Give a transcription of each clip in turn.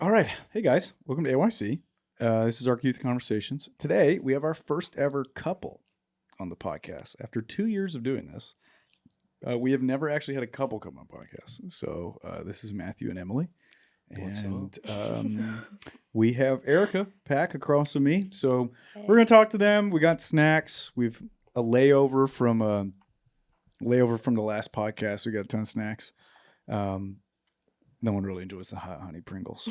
All right. Hey, guys. Welcome to AYC. This is Ark Youth Conversations. Today, we have our first ever couple on the podcast. After 2 years of doing this, we have never actually had a couple come on podcast. So this is Matthew and Emily. And we have Erica Pack across from me. So we're going to talk to them. We got snacks. We've a layover from the last podcast. We got a ton of snacks. No one really enjoys the hot honey Pringles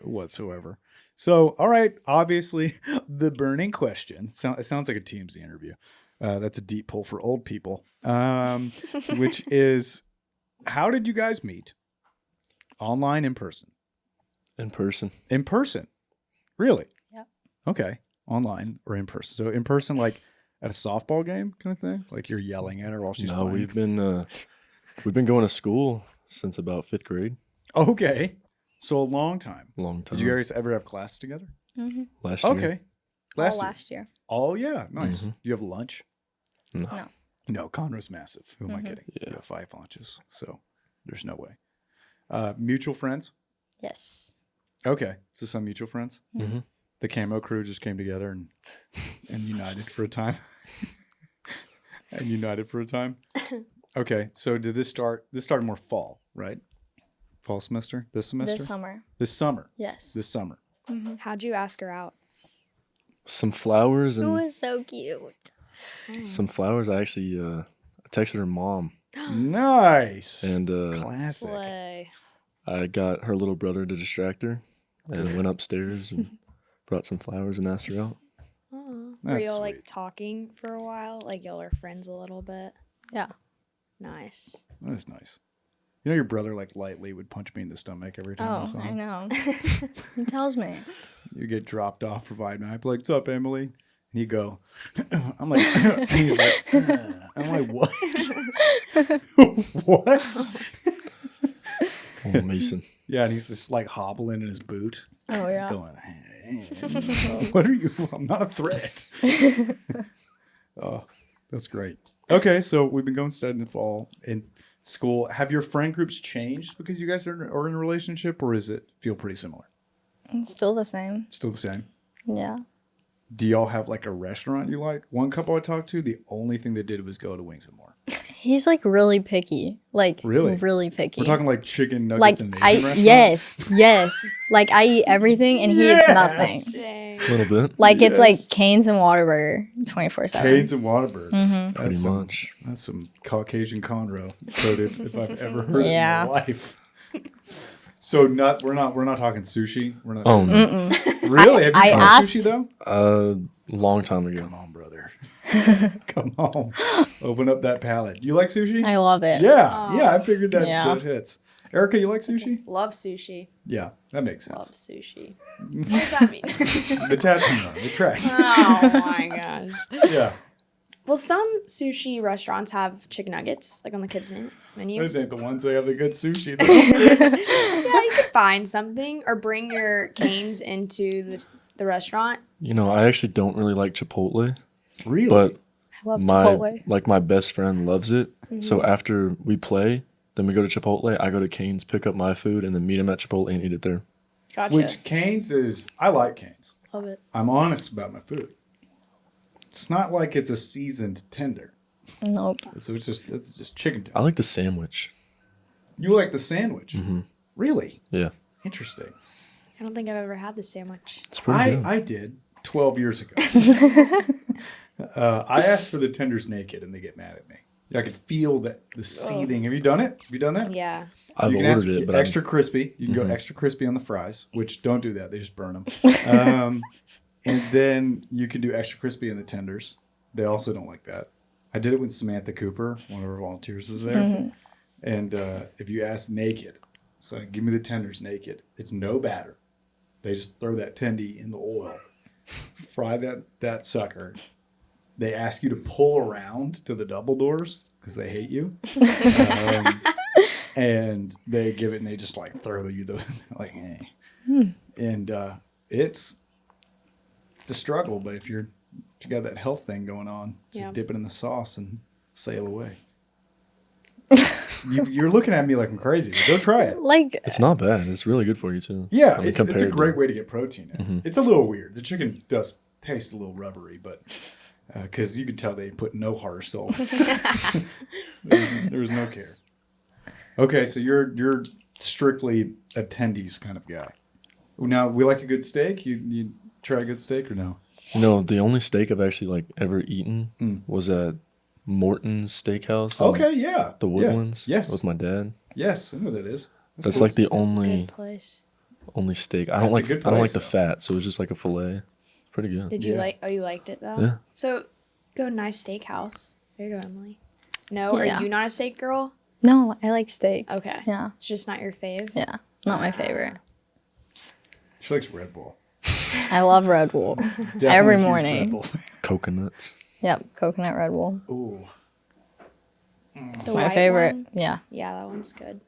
whatsoever. So, all right, obviously, the burning question. It sounds like a TMZ interview. That's a deep pull for old people, which is, how did you guys meet? Online, in person? In person. In person? Really? Yep. Okay. Online or in person. So in person, like at a softball game kind of thing? Like you're yelling at her while she's playing? We've been going to school since about 5th grade. Okay. So a long time. Long time. Did you guys ever have class together? Mm-hmm. Last year. Okay. Last year. Oh, yeah. Nice. Mm-hmm. Do you have lunch? No. No, Conroe's massive. Who am I kidding? Yeah. You have 5 lunches. So there's no way. Mutual friends? Yes. Okay. So some mutual friends? Mm-hmm. The camo crew just came together and united for a time. Okay. So did this started more fall, right? Fall semester? This semester? This summer. This summer. Yes. This summer. Mm-hmm. How'd you ask her out? Some flowers Who and was so cute? some flowers. I actually texted her mom Nice. and Classic. Slay. I got her little brother to distract her and went upstairs and brought some flowers and asked her out. Were That's y'all sweet. like talking for a while? Like y'all are friends a little bit? Yeah. Nice. That is nice. You know, your brother like lightly would punch me in the stomach every time I saw Oh, I him. know. He tells me. You get dropped off for Vibe Night. I'd be like, "What's up, Emily?" And he'd go, I'm like, he's like, I'm like, what? What? Oh, Mason. Yeah, and he's just like hobbling in his boot. Oh, yeah. Going, hey, what are you? I'm not a threat. Oh, that's great. Okay, so we've been going studying in the fall in school. Have your friend groups changed because you guys are in a relationship, or is it feel pretty similar? It's still the same. Still the same? Yeah. Do y'all have like a restaurant you like? One couple I talked to, the only thing they did was go to Wings and More. He's like really picky. Like Really? really picky. We're talking like chicken nuggets like and Asian restaurant? yes. Like I eat everything and he eats nothing. Dang. A little bit. Like it's like Yes. Cane's and Whataburger 24/7. Canes and Whataburger. Mm-hmm. Pretty much. That's some Caucasian Conroe coded if I've ever heard Yeah. in my life. So we're not talking sushi. We're not. Oh, no. Mm-mm. Really? Have you I tried asked- sushi though? Long time ago. Come on, brother. Come on. Open up that palate. You like sushi? I love it. Yeah. Yeah, I figured that Yeah. that hits. Erica, you like sushi? Love sushi. Yeah, that makes Love sense. sushi. What does that mean? The tattoo on it tracks. Oh my gosh. Yeah. Well, some sushi restaurants have chicken nuggets, like on the kids' menu. Those ain't the ones that have the good sushi. Yeah, you could find something or bring your canes into the restaurant. You know, I actually don't really like Chipotle, Really? but I love Chipotle. my best friend loves it. So after we play, then we go to Chipotle. I go to Cane's, pick up my food, and then meet him at Chipotle and eat it there. Gotcha. Which Cane's is, I like Cane's. Love it. I'm honest about my food. It's not like it's a seasoned tender. Nope. So it's just chicken I tender. like the sandwich. You like the sandwich? Mm-hmm. Really? Yeah, Interesting. I don't think I've ever had the sandwich. it's pretty good. I did 12 years ago. I asked for the tenders naked and they get mad at me. I could feel the seething. Have you done it? Have you done that? Yeah. I've You can ask ordered it, but extra crispy. You can go extra crispy on the fries, which don't do that. They just burn them. And then you can do extra crispy in the tenders. They also don't like that. I did it when Samantha Cooper, one of our volunteers, was there. And if you ask naked, so give me the tenders naked. It's no batter. They just throw that tendy in the oil, fry that sucker. They ask you to pull around to the double doors because they hate you. And they give it and they just like throw you the like, hey. And it's a struggle, but if you got that health thing going on, just Yeah. dip it in the sauce and sail away. You're looking at me like I'm crazy. Go try it. Like, It's not bad. It's really good for you too. Yeah, I mean, it's a compared great to- way to get protein in. Mhm. It's a little weird. The chicken does taste a little rubbery, but because you could tell they put no heart or soul. There was no care. Okay, so you're strictly attendees kind of guy. Now, we like a good steak. You try a good steak or no? No, the only steak I've actually like ever eaten Mm. was at Morton's Steakhouse. in Okay, yeah. The Woodlands. Yeah. Yes. With my dad. Yes, I know that is. That's cool. like the That's a only good place. steak. I That's don't a like good I don't like place, the though. fat, so it's just like a fillet. Pretty good. Did you Yeah. like? Oh, you liked it though. Yeah. So go to a nice steakhouse. There you go, Emily. No, Yeah. are you not a steak girl? no, I like steak. Okay. Yeah. It's just not your fave. Yeah. Not my favorite. She likes Red Bull. I love Red Bull. Definitely Every huge morning. Red Bull. Coconuts. Yep. Coconut Red Bull. Ooh. The My white favorite. one? Yeah. Yeah, that one's good.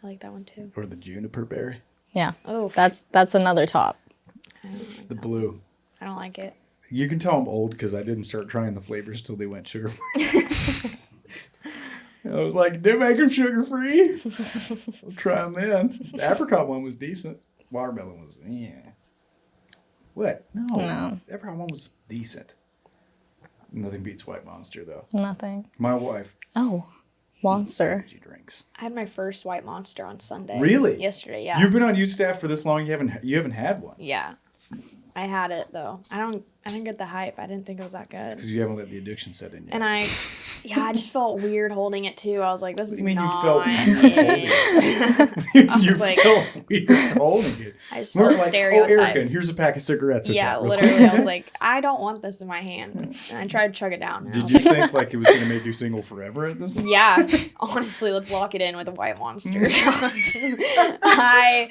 I like that one too. Or the juniper berry. Yeah. Oh, That's another top. The blue. I don't like it. You can tell I'm old because I didn't start trying the flavors till they went sugar free. I was like, did make them sugar free? I'll try them then. The apricot one was decent. Watermelon was, yeah. What? No. No. The apricot one was decent. Nothing beats White Monster, though. Nothing. My wife. Oh. Monster. She drinks. I had my first white monster on Sunday. Really? Yesterday, yeah. You've been on youth staff for this long. You haven't had one. Yeah. I had it though. I didn't get the hype. I didn't think it was that good. Because you haven't let the addiction set in yet. And I just felt weird holding it too. I was like, this What is do you mean you not felt it. I you was like, felt weird holding it. I just We're felt like, stereotyped. oh, Erica, and here's a pack of cigarettes. with Yeah, that real literally. quick." I was like, I don't want this in my hand. And I tried to chug it down. And I Did was you like, think like it was going to make you single forever at this point? yeah, honestly, let's lock it in with a white monster. Mm. I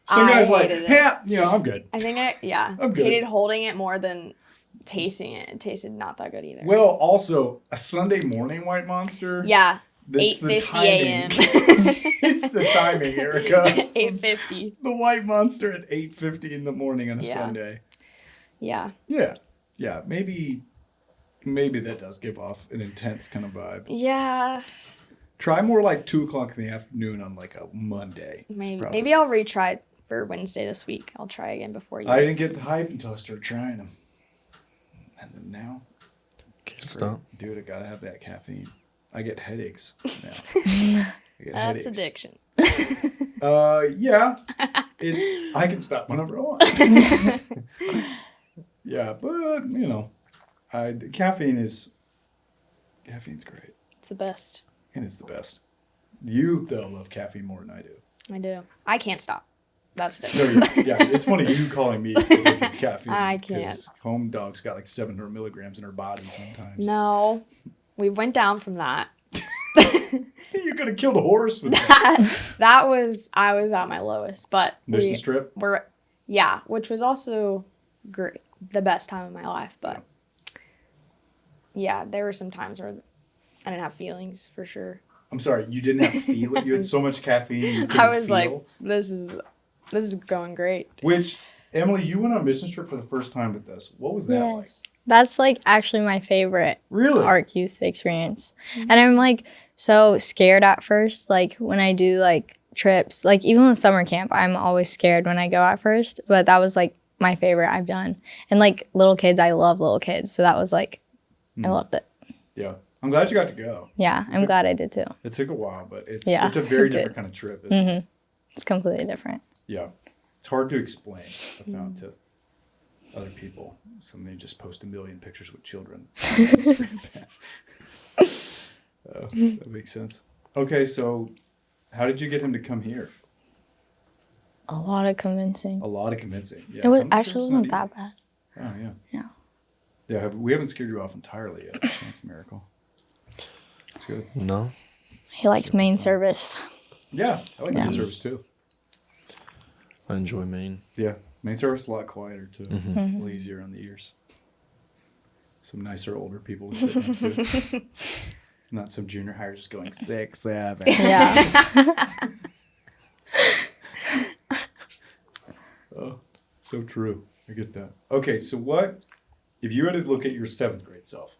Some guy's like, hated it. yeah, I'm good. I think I'm good. hated holding it more than tasting it. It tasted not that good either. Well, also, a Sunday morning White Monster. yeah, That's the 8:50 timing. a.m. It's the timing, Erica. 8:50. The White Monster at 8:50 in the morning on a Yeah. Sunday. Yeah. Yeah, maybe that does give off an intense kind of vibe. Yeah. Try more like 2:00 in the afternoon on like a Monday. It's Maybe probably- maybe I'll retry it for Wednesday this week. I'll try again before you. I didn't get the hype until I started trying them. And then now, Can't it's stop. great. Dude, I gotta have that caffeine. I get headaches now. I get That's headaches. addiction. Yeah. I can stop whenever I want. Yeah, but caffeine's great. It's the best. And it's the best. You though love caffeine more than I do. I do. I can't stop. That's No, different. yeah, it's funny you calling me addicted to caffeine. I can't. 'cause Home dog's got like 700 milligrams in her body sometimes. No, we went down from that. You could have killed a horse with that. I was at my lowest, but Mission strip. which was also great, the best time of my life. But yeah, there were some times where I didn't have feelings for sure. I'm sorry, you didn't have feeling. You had so much caffeine. You I couldn't was feel. like, this is going great. Which, Emily, you went on a mission trip for the first time with us. What was that like? Yes. That's like actually my favorite Really? Ark Youth experience. And I'm like so scared at first, like when I do like trips, like even with summer camp, I'm always scared when I go at first. But that was like my favorite I've done. And like little kids, I love little kids. So that was like, I loved it. Yeah. I'm glad you got to go. Yeah, I'm glad I did too. It took a while, but it's Yeah, a very it did. different kind of trip. isn't it? It's completely different. Yeah. It's hard to explain, I found, to other people. So they just post a million pictures with children. That makes sense. Okay, so how did you get him to come here? A lot of convincing. A lot of convincing. Yeah, It was coming to actually trip's wasn't not that bad. easy. Oh, yeah. Yeah. Yeah, we haven't scared you off entirely yet. That's a miracle. It's good. No. He likes main service. Yeah, I like Yeah. main service too. I enjoy Maine. Yeah, main service is a lot quieter too. Mm-hmm. A little easier on the ears. Some nicer older people to sit next to. Not some junior hire just going 6, 7. Yeah. Oh, so true. I get that. Okay, so what if you had to look at your 7th grade self?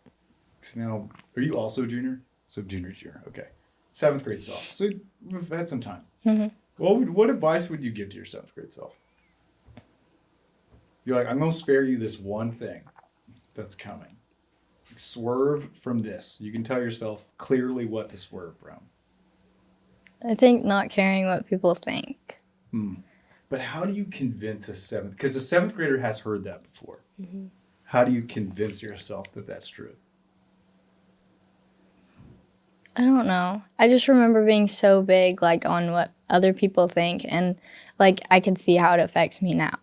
'Cause now, are you also junior? So junior. Okay. 7th grade self. So we've had some time. Mm-hmm. What advice would you give to your 7th grade self? You're like, I'm going to spare you this one thing that's coming. Swerve from this. You can tell yourself clearly what to swerve from. I think not caring what people think. But how do you convince a 7th? Because a 7th grader has heard that before. Mm-hmm. How do you convince yourself that that's true? I don't know. I just remember being so big, like, on what other people think, and, like, I can see how it affects me now.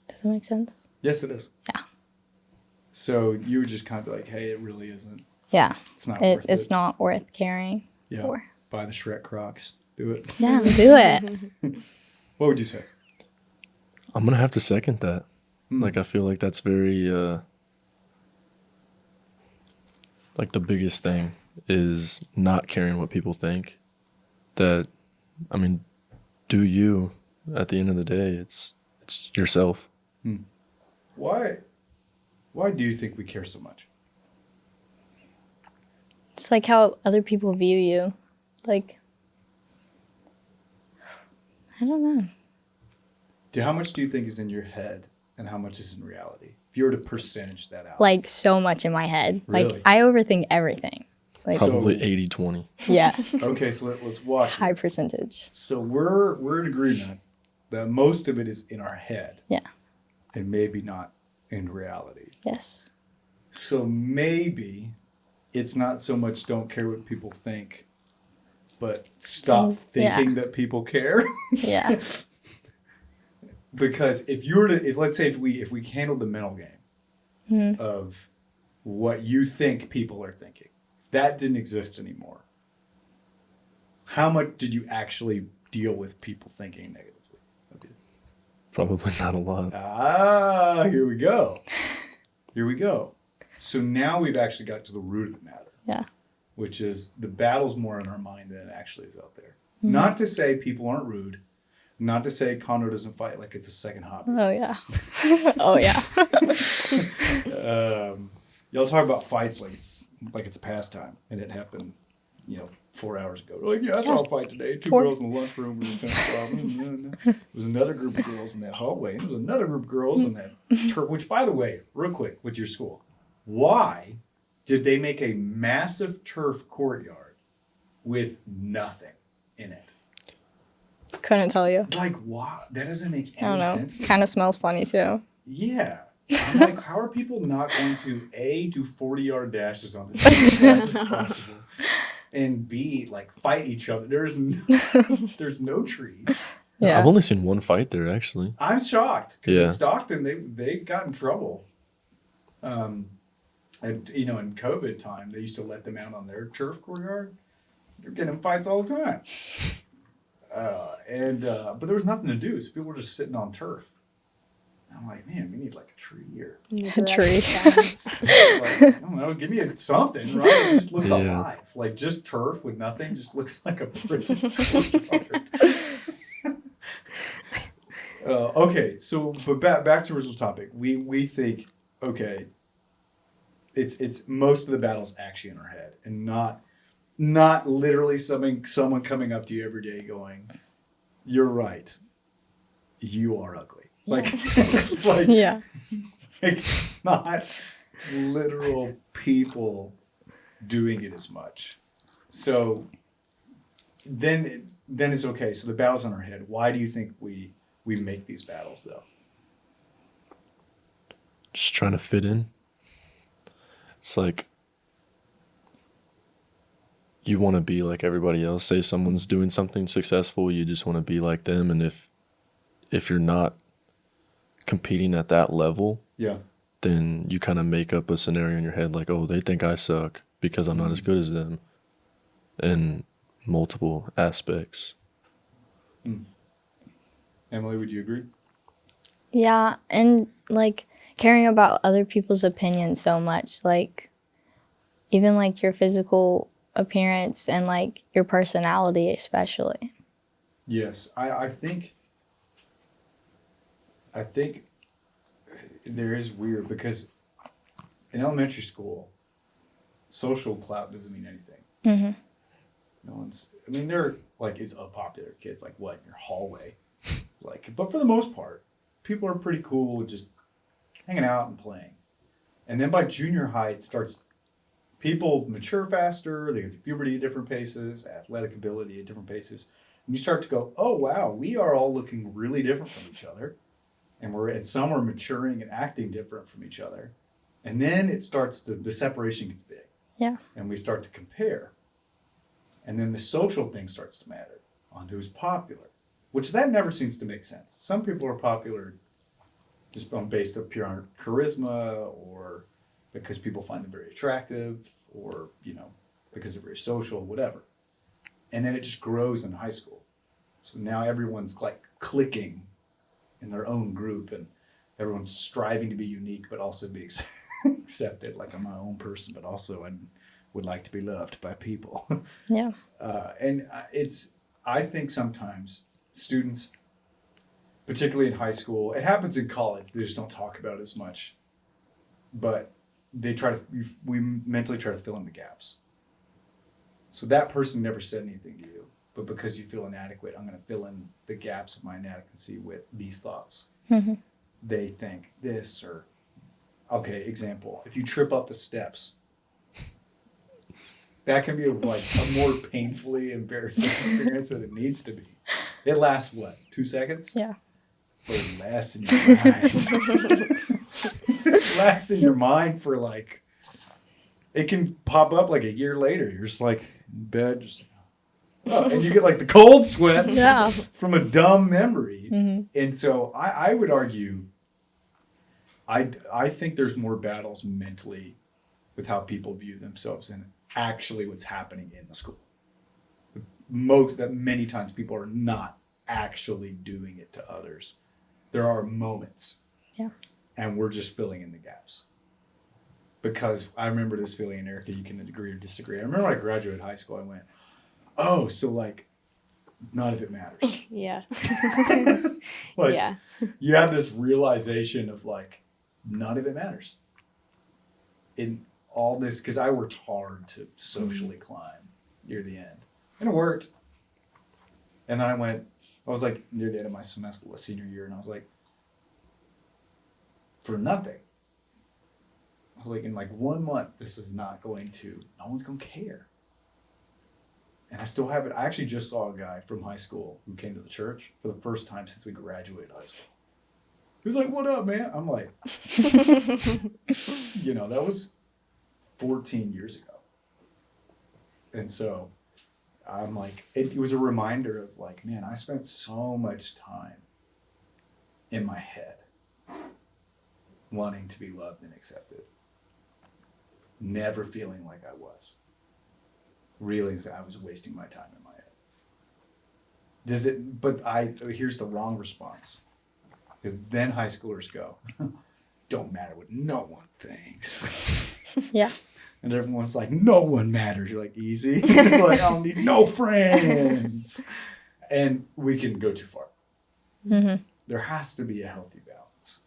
Does that make sense? Yes, it is. Yeah. So you were just kind of like, hey, it really isn't. Yeah. It's not worth it. It's not worth caring Yeah. for. Buy the Shrek Crocs. Do it. Yeah, do it. What would you say? I'm gonna have to second that. Like, I feel like that's very like the biggest thing is not caring what people think. That, I mean, do you at the end of the day? It's yourself. Why do you think we care so much? It's like how other people view you. Like, I don't know. How much do you think is in your head and how much is in reality? If you were to percentage that out. Like, so much in my head. Really? Like, I overthink everything. Like, Probably 80-20. yeah, Okay, so let's walk. high percentage. So we're in agreement that most of it is in our head. Yeah. And maybe not in reality. Yes. So maybe it's not so much don't care what people think, but stop thinking that people care. Yeah. Because if let's say if we handled the mental game of what you think people are thinking, if that didn't exist anymore, how much did you actually deal with people thinking negatively? Probably not a lot. Here we go. Here we go. So now we've actually got to the root of the matter. Yeah. Which is the battle's more in our mind than it actually is out there. Not to say people aren't rude. Not to say Conrad doesn't fight like it's a second hobby. Oh, yeah. Oh, yeah. Y'all talk about fights like it's a pastime, and it happened, 4 hours ago. Like, yeah, I saw a fight today. Two girls in the lunchroom were kind of problem. There was another group of girls in that hallway. And there was another group of girls in that turf. Which, by the way, real quick, with your school, why did they make a massive turf courtyard with nothing in it? Couldn't tell you. Like, why? That doesn't make I don't any know. sense. Kind of smells funny, too. Yeah. I'm like, how are people not going to A, do 40-yard dashes on this as fast as possible, and B, like, fight each other? There's no trees. Yeah. I've only seen one fight there, actually. I'm shocked because Yeah. in Stockton they got in trouble. And in COVID time they used to let them out on their turf courtyard. They're getting in fights all the time. But there was nothing to do, so people were just sitting on turf. I'm like, man, we need like a tree here. A tree. Like, I don't know, give me something, right? It just looks Yeah. alive. Like just turf with nothing just looks like a prison. Okay, so but back to original topic. We think, okay, it's most of the battle's actually in our head and not literally someone coming up to you every day going, "You're right. You are ugly." Like, Yeah. it's not literal people doing it as much. So then it's okay. So the battle's in our head. Why do you think we make these battles though? Just trying to fit in. It's like you want to be like everybody else. Say someone's doing something successful, you just want to be like them. And if you're not competing at that level, Yeah. then you kind of make up a scenario in your head like, oh, they think I suck because I'm not as good as them in multiple aspects. Emily, would you agree? Yeah, and like caring about other people's opinions so much, like even like your physical appearance and like your personality especially. Yes, I think there is weird because in elementary school, social clout doesn't mean anything. No one's. I mean, there like is a popular kid like what in your hallway, like. But for the most part, people are pretty cool with just hanging out and playing. And then by junior high, it starts. People mature faster. They go through puberty at different paces, athletic ability at different paces, and you start to go, oh wow, we are all looking really different from each other, and some are maturing and acting different from each other, and then it starts to the separation gets big. Yeah. And we start to compare. And then the social thing starts to matter on who's popular, which that never seems to make sense. Some people are popular just based on pure charisma or because people find them very attractive or, because they're very social, whatever. And then it just grows in high school. So now everyone's like clicking in their own group and everyone's striving to be unique, but also be accepted. Like I'm my own person, but also I would like to be loved by people. Yeah. I think sometimes students, particularly in high school, it happens in college, they just don't talk about it as much, but we mentally try to fill in the gaps. So that person never said anything to you, but because you feel inadequate, I'm going to fill in the gaps of my inadequacy with these thoughts. Mm-hmm. They think this or, okay, example, if you trip up the steps, that can be like a more painfully embarrassing experience than it needs to be. It lasts what, 2 seconds? Yeah. But it lasts in your mind. It lasts in your mind for like, it can pop up like a year later. You're just like in bed, just and you get like the cold sweats from a dumb memory. Mm-hmm. And so I would argue, I think there's more battles mentally with how people view themselves and actually what's happening in the school. Many times people are not actually doing it to others. There are moments. Yeah. And we're just filling in the gaps. Because I remember this feeling, and Erica, you can agree or disagree. I remember when I graduated high school, I went, oh, so like, none of it matters. Yeah. Like, yeah. You have this realization of like, none of it matters. In all this, because I worked hard to socially climb near the end. And it worked. And then I was like near the end of my semester, senior year, and I was like, for nothing. I was like, in like 1 month, no one's going to care. And I still have it. I actually just saw a guy from high school who came to the church for the first time since we graduated high school. He was like, what up, man? I'm like, that was 14 years ago. And so I'm like, it was a reminder of like, man, I spent so much time in my head wanting to be loved and accepted. Never feeling like I was. Realizing I was wasting my time in my head. Here's the wrong response. Because then high schoolers go, don't matter what no one thinks. Yeah. And everyone's like, no one matters. You're like, easy. You're like, I don't need no friends. And we can go too far. Mm-hmm. There has to be a healthy balance.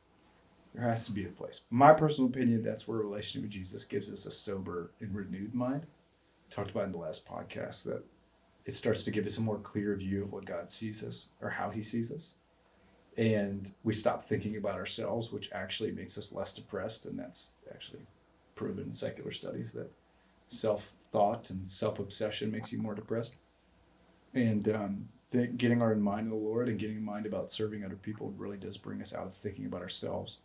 There has to be a place. My personal opinion, that's where a relationship with Jesus gives us a sober and renewed mind. Talked about in the last podcast that it starts to give us a more clear view of what God sees us or how he sees us. And we stop thinking about ourselves, which actually makes us less depressed. And that's actually proven in secular studies that self-thought and self-obsession makes you more depressed. And getting our mind in the Lord and getting in mind about serving other people really does bring us out of thinking about ourselves,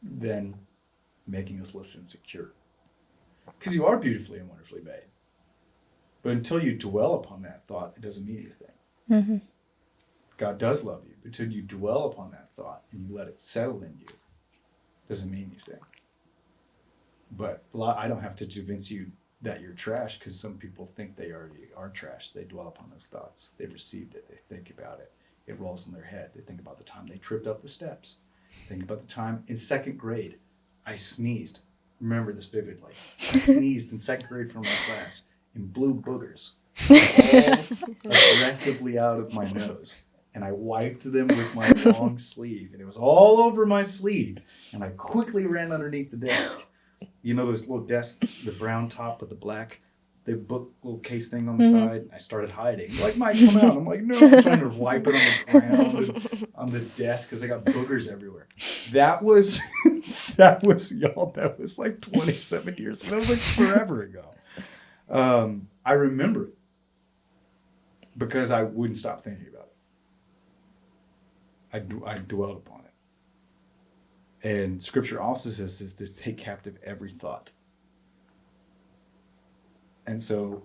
then making us less insecure. Because you are beautifully and wonderfully made. But until you dwell upon that thought, it doesn't mean anything. Mm-hmm. God does love you. But until you dwell upon that thought and you let it settle in you, it doesn't mean anything. But I don't have to convince you that you're trash because some people think they already are trash. They dwell upon those thoughts. They've received it. They think about it. It rolls in their head. They think about the time they tripped up the steps. Think about the time in second grade I sneezed. Remember this vividly. I sneezed in second grade from my class and blue boogers all aggressively out of my nose. And I wiped them with my long sleeve. And it was all over my sleeve. And I quickly ran underneath the desk. You know those little desks, the brown top with the black the book little case thing on the side. I started hiding. Like, Mike, come out. I'm like, no, I'm trying to wipe it on the ground and on the desk because I got boogers everywhere. That was, y'all, that was like 27 years ago. That was like forever ago. I remember it because I wouldn't stop thinking about it. I dwelled upon it. And scripture also says is to take captive every thought. And so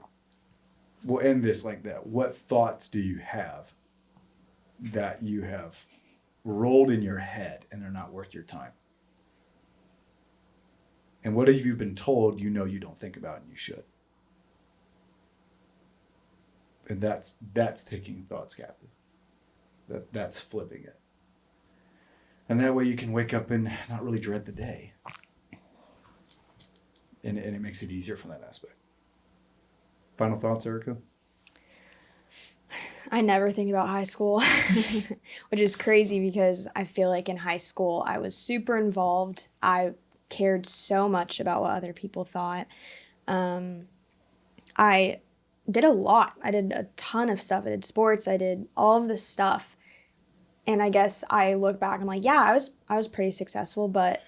we'll end this like that. What thoughts do you have that you have rolled in your head and they're not worth your time? And what have you been told you know you don't think about and you should? And that's taking thoughts captive. That's flipping it. And that way you can wake up and not really dread the day. And it makes it easier from that aspect. Final thoughts, Erica? I never think about high school, which is crazy because I feel like in high school I was super involved. I cared so much about what other people thought. I did a lot. I did a ton of stuff. I did sports. I did all of this stuff. And I guess I look back, I'm like, yeah, I was pretty successful, but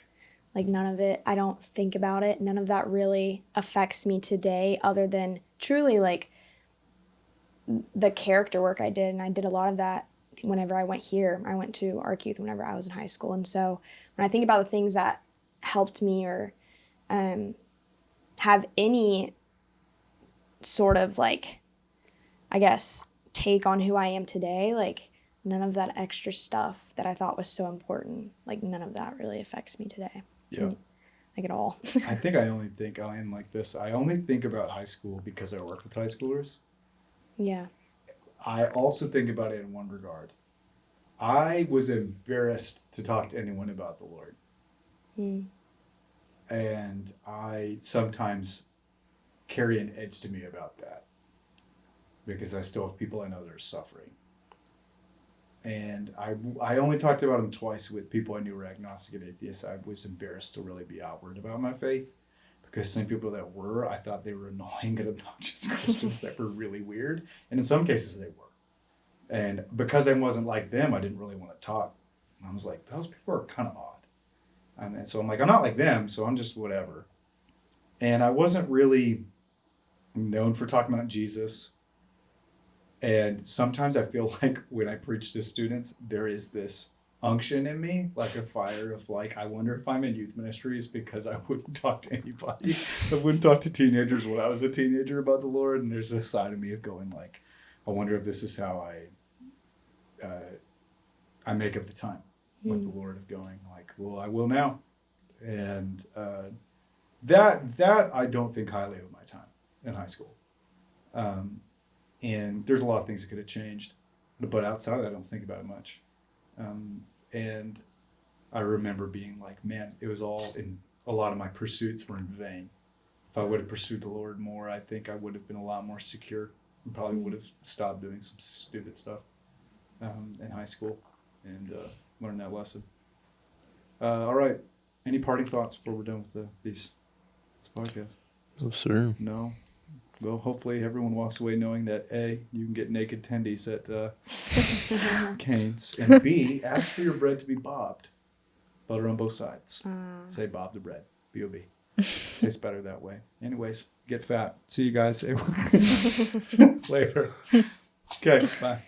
like none of it, I don't think about it. None of that really affects me today other than truly like the character work I did. And I did a lot of that whenever I went here. I went to Ark Youth whenever I was in high school. And so when I think about the things that helped me or have any sort of like, I guess, take on who I am today, like none of that extra stuff that I thought was so important, like none of that really affects me today. Yeah. Like at all. I think I only think about high school because I work with high schoolers. Yeah. I also think about it in one regard. I was embarrassed to talk to anyone about the Lord. And I sometimes carry an edge to me about that because I still have people I know that are suffering. And I only talked about them twice with people I knew were agnostic and atheists. I was embarrassed to really be outward about my faith because some people that were, I thought they were annoying and obnoxious Christians that were really weird. And in some cases they were. And because I wasn't like them, I didn't really want to talk. And I was like, those people are kind of odd. And so I'm like, I'm not like them, so I'm just whatever. And I wasn't really known for talking about Jesus. And sometimes I feel like when I preach to students, there is this unction in me, like a fire of like, I wonder if I'm in youth ministries because I wouldn't talk to anybody. I wouldn't talk to teenagers when I was a teenager about the Lord. And there's this side of me of going like, I wonder if this is how I make up the time with the Lord of going like, well, I will now. And that I don't think highly of my time in high school. And there's a lot of things that could have changed, but outside of that, I don't think about it much. And I remember being like, man, it was all in a lot of my pursuits were in vain. If I would have pursued the Lord more, I think I would have been a lot more secure and probably would have stopped doing some stupid stuff in high school and learned that lesson. All right. Any parting thoughts before we're done with this podcast? No, sir. No. Well, hopefully everyone walks away knowing that A, you can get naked tendies at Cane's, and B, ask for your bread to be bobbed. Butter on both sides. Say bob the bread. B-O-B. Tastes better that way. Anyways, get fat. See you guys later. Okay, bye.